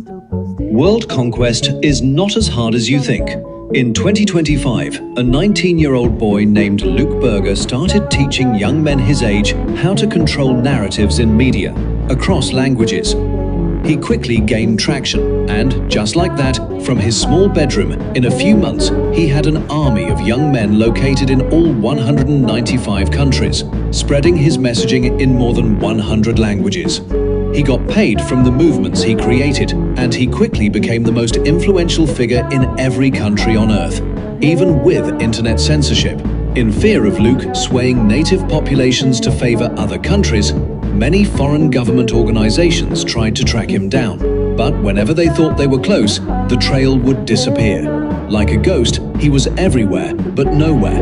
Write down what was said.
World conquest is not as hard as you think. In 2025, a 19-year-old boy named Luke Berger started teaching young men his age how to control narratives in media, across languages. He quickly gained traction, and just like that, from his small bedroom, in a few months, he had an army of young men located in all 195 countries, spreading his messaging in more than 100 languages. He got paid from the movements he created, and he quickly became the most influential figure in every country on Earth, even with internet censorship. In fear of Luke swaying native populations to favor other countries, many foreign government organizations tried to track him down. But whenever they thought they were close, the trail would disappear. Like a ghost, he was everywhere, but nowhere.